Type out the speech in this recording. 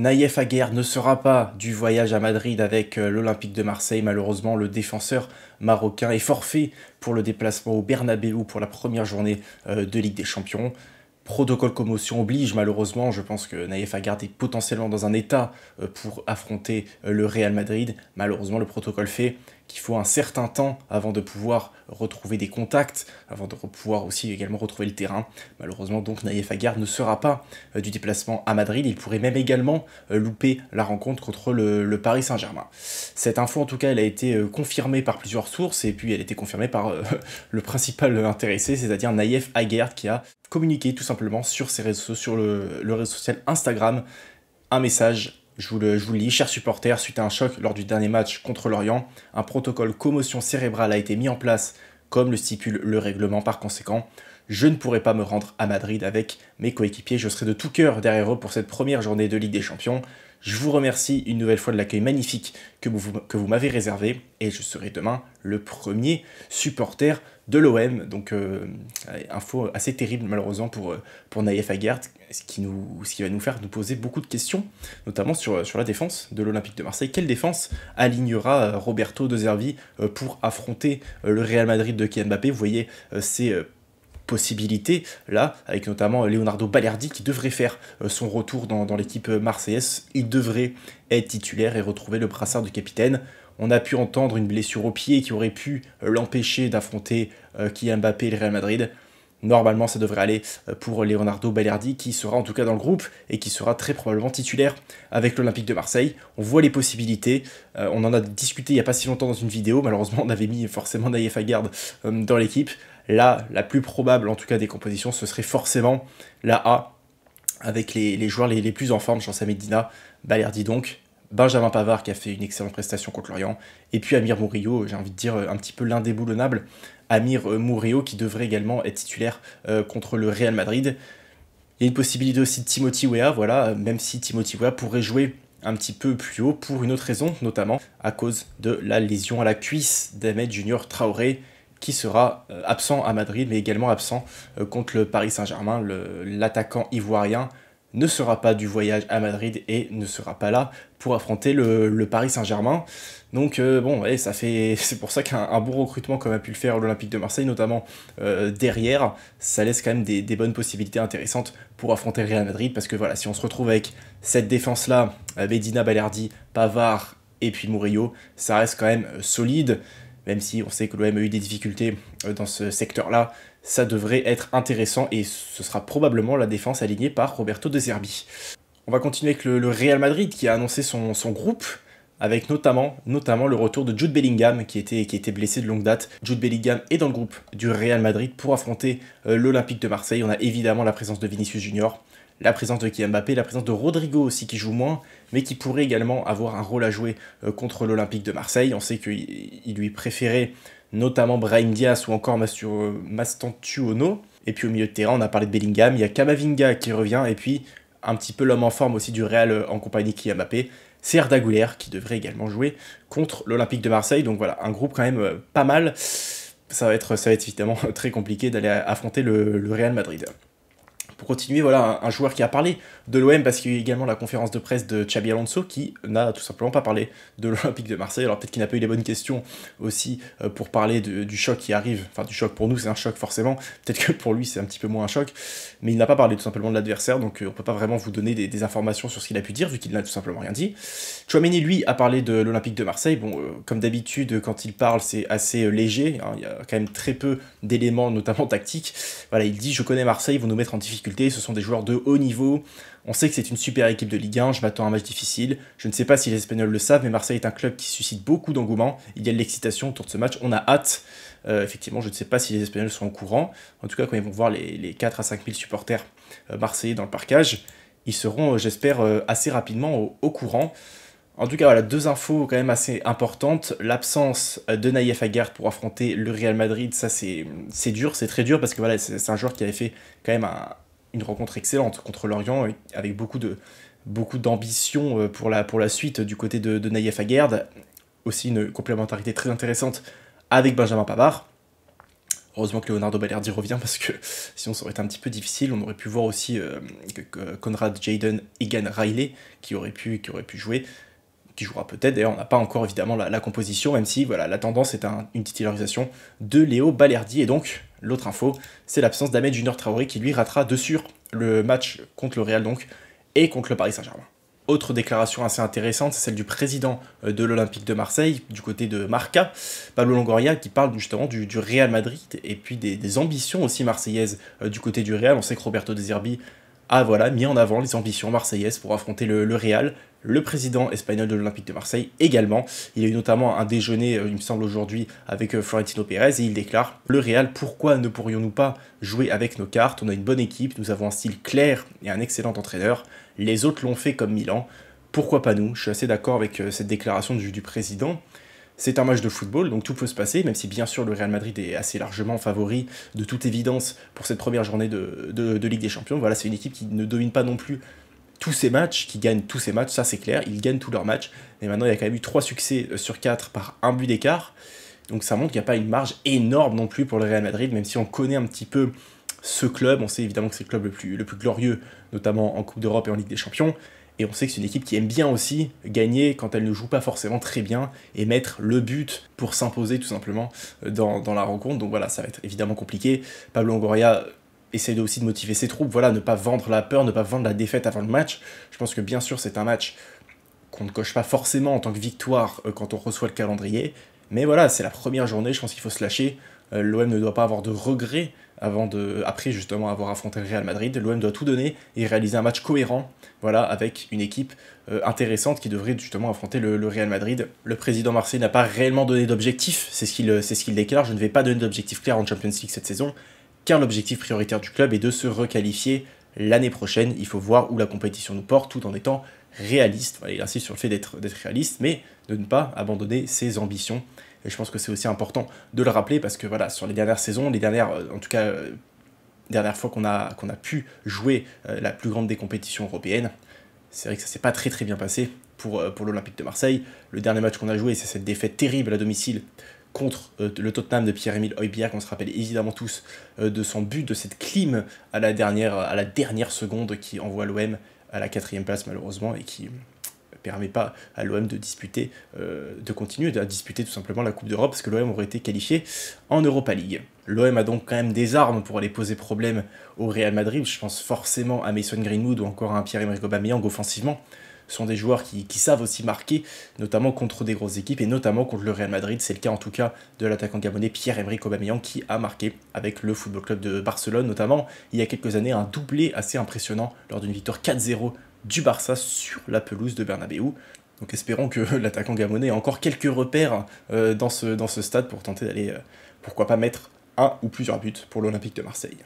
Naïef Aguerd ne sera pas du voyage à Madrid avec l'Olympique de Marseille. Malheureusement, le défenseur marocain est forfait pour le déplacement au Bernabéu pour la première journée de Ligue des Champions. Protocole commotion oblige, malheureusement. Je pense que Naïef Aguerd est potentiellement dans un état pour affronter le Real Madrid. Malheureusement, le protocole fait qu'il faut un certain temps avant de pouvoir retrouver des contacts, avant de pouvoir aussi également retrouver le terrain. Malheureusement, donc, Naïef Aguerd ne sera pas du déplacement à Madrid. Il pourrait même également louper la rencontre contre le Paris Saint-Germain. Cette info, en tout cas, elle a été confirmée par plusieurs sources, et puis elle a été confirmée par le principal intéressé, c'est-à-dire Naïef Aguerd, qui a communiqué tout simplement sur ses réseaux, sur le réseau social Instagram, un message. Je vous le lis, chers supporters, suite à un choc lors du dernier match contre Lorient, un protocole commotion cérébrale a été mis en place comme le stipule le règlement. Par conséquent, je ne pourrai pas me rendre à Madrid avec mes coéquipiers. Je serai de tout cœur derrière eux pour cette première journée de Ligue des Champions. Je vous remercie une nouvelle fois de l'accueil magnifique que vous m'avez réservé, et je serai demain le premier supporter de l'OM. Donc info assez terrible malheureusement pour Naïef Aguerd, ce qui va nous faire nous poser beaucoup de questions, notamment sur la défense de l'Olympique de Marseille. Quelle défense alignera Roberto De Zerbi pour affronter le Real Madrid de Kylian Mbappé? Vous voyez ces possibilités là, avec notamment Leonardo Balerdi qui devrait faire son retour dans l'équipe marseillaise. Il devrait être titulaire et retrouver le brassard de capitaine. On a pu entendre une blessure au pied qui aurait pu l'empêcher d'affronter Kylian Mbappé et le Real Madrid. Normalement, ça devrait aller pour Leonardo Balerdi, qui sera en tout cas dans le groupe et qui sera très probablement titulaire avec l'Olympique de Marseille. On voit les possibilités. On en a discuté il n'y a pas si longtemps dans une vidéo. Malheureusement, on avait mis forcément Naïef Aguerd dans l'équipe. Là, la plus probable, en tout cas des compositions, ce serait forcément la A, avec les joueurs les plus en forme. Chancel Medina, Balerdi donc, Benjamin Pavard qui a fait une excellente prestation contre Lorient, et puis Amir Murillo, j'ai envie de dire un petit peu l'indéboulonnable Amir Murillo, qui devrait également être titulaire contre le Real Madrid. Il y a une possibilité aussi de Timothy Weah, voilà, même si Timothy Weah pourrait jouer un petit peu plus haut pour une autre raison, notamment à cause de la lésion à la cuisse d'Ahmed Junior Traoré, qui sera absent à Madrid, mais également absent contre le Paris Saint-Germain. L'attaquant ivoirien ne sera pas du voyage à Madrid et ne sera pas là pour affronter le Paris Saint-Germain. Donc bon, ouais, c'est pour ça qu'un bon recrutement comme a pu le faire l'Olympique de Marseille, notamment derrière, ça laisse quand même des bonnes possibilités intéressantes pour affronter le Real Madrid, parce que voilà, si on se retrouve avec cette défense-là, Medina, Balerdi, Pavard et puis Murillo, ça reste quand même solide. Même si on sait que l'OM a eu des difficultés dans ce secteur-là, ça devrait être intéressant, et ce sera probablement la défense alignée par Roberto De Zerbi. On va continuer avec le Real Madrid, qui a annoncé son groupe, avec notamment le retour de Jude Bellingham, qui était blessé de longue date. Jude Bellingham est dans le groupe du Real Madrid pour affronter l'Olympique de Marseille. On a évidemment la présence de Vinicius Junior, la présence de Kylian Mbappé, la présence de Rodrigo aussi, qui joue moins, mais qui pourrait également avoir un rôle à jouer contre l'Olympique de Marseille. On sait qu'il lui préférait notamment Brahim Diaz ou encore Mastantuono. Et puis au milieu de terrain, on a parlé de Bellingham, il y a Camavinga qui revient, et puis un petit peu l'homme en forme aussi du Real en compagnie de Kylian Mbappé, c'est Arda Güler qui devrait également jouer contre l'Olympique de Marseille. Donc voilà, un groupe quand même pas mal. Ça va être évidemment très compliqué d'aller affronter le Real Madrid. Pour continuer, voilà un joueur qui a parlé de l'OM, parce qu'il y a eu également la conférence de presse de Xabi Alonso, qui n'a tout simplement pas parlé de l'Olympique de Marseille. Alors peut-être qu'il n'a pas eu les bonnes questions aussi pour parler du choc qui arrive. Enfin, du choc pour nous, c'est un choc forcément. Peut-être que pour lui, c'est un petit peu moins un choc. Mais il n'a pas parlé tout simplement de l'adversaire, donc on ne peut pas vraiment vous donner des informations sur ce qu'il a pu dire, vu qu'il n'a tout simplement rien dit. Tchouaméni, lui, a parlé de l'Olympique de Marseille. Bon, comme d'habitude, quand il parle, c'est assez léger. Hein, il y a quand même très peu d'éléments, notamment tactiques. Voilà, il dit « Je connais Marseille, ils vont nous mettre en difficulté. Ce sont des joueurs de haut niveau. On sait que c'est une super équipe de Ligue 1. Je m'attends à un match difficile. Je ne sais pas si les Espagnols le savent, mais Marseille est un club qui suscite beaucoup d'engouement. Il y a de l'excitation autour de ce match. On a hâte. Effectivement, je ne sais pas si les Espagnols sont au courant. En tout cas, quand ils vont voir les 4 à 5 000 supporters marseillais dans le parcage, ils seront, j'espère, assez rapidement au courant. En tout cas, voilà, deux infos quand même assez importantes. L'absence de Naïef Aguerd pour affronter le Real Madrid, ça c'est dur, c'est très dur, parce que voilà, c'est un joueur qui avait fait quand même une rencontre excellente contre Lorient, avec beaucoup d'ambition pour la suite du côté de Naïef Aguerd. Aussi une complémentarité très intéressante avec Benjamin Pavard. Heureusement que Leonardo Balerdi revient parce que sinon ça aurait été un petit peu difficile. On aurait pu voir aussi Conrad Jaden Egan Riley qui aurait pu jouer, qui jouera peut-être. D'ailleurs, on n'a pas encore évidemment la composition, même si voilà, la tendance est une titularisation de Léo Balerdi. Et donc, l'autre info, c'est l'absence d'Ahmed Junior Traoré qui lui ratera de sur le match contre le Real donc, et contre le Paris Saint-Germain. Autre déclaration assez intéressante, c'est celle du président de l'Olympique de Marseille, du côté de Marca, Pablo Longoria, qui parle justement du Real Madrid et puis des ambitions aussi marseillaises du côté du Real. On sait que Roberto De Zerbi a mis en avant les ambitions marseillaises pour affronter le Real. Le président espagnol de l'Olympique de Marseille également. Il y a eu notamment un déjeuner, il me semble aujourd'hui, avec Florentino Pérez et il déclare « Le Real, pourquoi ne pourrions-nous pas jouer avec nos cartes? On a une bonne équipe, nous avons un style clair et un excellent entraîneur. Les autres l'ont fait comme Milan. Pourquoi pas nous ?» Je suis assez d'accord avec cette déclaration du président. C'est un match de football, donc tout peut se passer, même si bien sûr le Real Madrid est assez largement favori de toute évidence pour cette première journée de Ligue des Champions. Voilà, c'est une équipe qui ne domine pas non plus tous ses matchs, qui gagne tous ses matchs, ça c'est clair, ils gagnent tous leurs matchs, mais maintenant il y a quand même eu 3 succès sur 4 par un but d'écart, donc ça montre qu'il n'y a pas une marge énorme non plus pour le Real Madrid, même si on connaît un petit peu ce club, on sait évidemment que c'est le club le plus glorieux, notamment en Coupe d'Europe et en Ligue des Champions, et on sait que c'est une équipe qui aime bien aussi gagner quand elle ne joue pas forcément très bien, et mettre le but pour s'imposer tout simplement dans la rencontre, donc voilà, ça va être évidemment compliqué. Pablo Longoria essayer aussi de motiver ses troupes, voilà, ne pas vendre la peur, ne pas vendre la défaite avant le match. Je pense que bien sûr c'est un match qu'on ne coche pas forcément en tant que victoire quand on reçoit le calendrier, mais voilà, c'est la première journée, je pense qu'il faut se lâcher. L'OM ne doit pas avoir de regrets après justement avoir affronté le Real Madrid. L'OM doit tout donner et réaliser un match cohérent, voilà, avec une équipe intéressante qui devrait justement affronter le Real Madrid. Le président Marseille n'a pas réellement donné d'objectif, c'est ce qu'il déclare, je ne vais pas donner d'objectif clair en Champions League cette saison, car l'objectif prioritaire du club est de se requalifier l'année prochaine. Il faut voir où la compétition nous porte tout en étant réaliste. Voilà, il insiste sur le fait d'être réaliste, mais de ne pas abandonner ses ambitions. Et je pense que c'est aussi important de le rappeler parce que voilà, sur les dernières saisons, dernière fois qu'on a pu jouer la plus grande des compétitions européennes, c'est vrai que ça s'est pas très bien passé pour l'Olympique de Marseille. Le dernier match qu'on a joué, c'est cette défaite terrible à domicile contre le Tottenham de Pierre-Emile Højbjerg. On se rappelle évidemment tous de son but, de cette clim à la dernière seconde qui envoie l'OM à la 4e place malheureusement et qui permet pas à l'OM de continuer à disputer tout simplement la Coupe d'Europe parce que l'OM aurait été qualifié en Europa League. L'OM a donc quand même des armes pour aller poser problème au Real Madrid. Je pense forcément à Mason Greenwood ou encore à un Pierre-Emerick Aubameyang offensivement. Ce sont des joueurs qui savent aussi marquer, notamment contre des grosses équipes, et notamment contre le Real Madrid. C'est le cas en tout cas de l'attaquant gabonais Pierre-Emerick Aubameyang qui a marqué avec le Football Club de Barcelone, notamment il y a quelques années, un doublé assez impressionnant lors d'une victoire 4-0 du Barça sur la pelouse de Bernabéu. Donc espérons que l'attaquant gabonais ait encore quelques repères dans ce stade pour tenter d'aller, pourquoi pas, mettre un ou plusieurs buts pour l'Olympique de Marseille.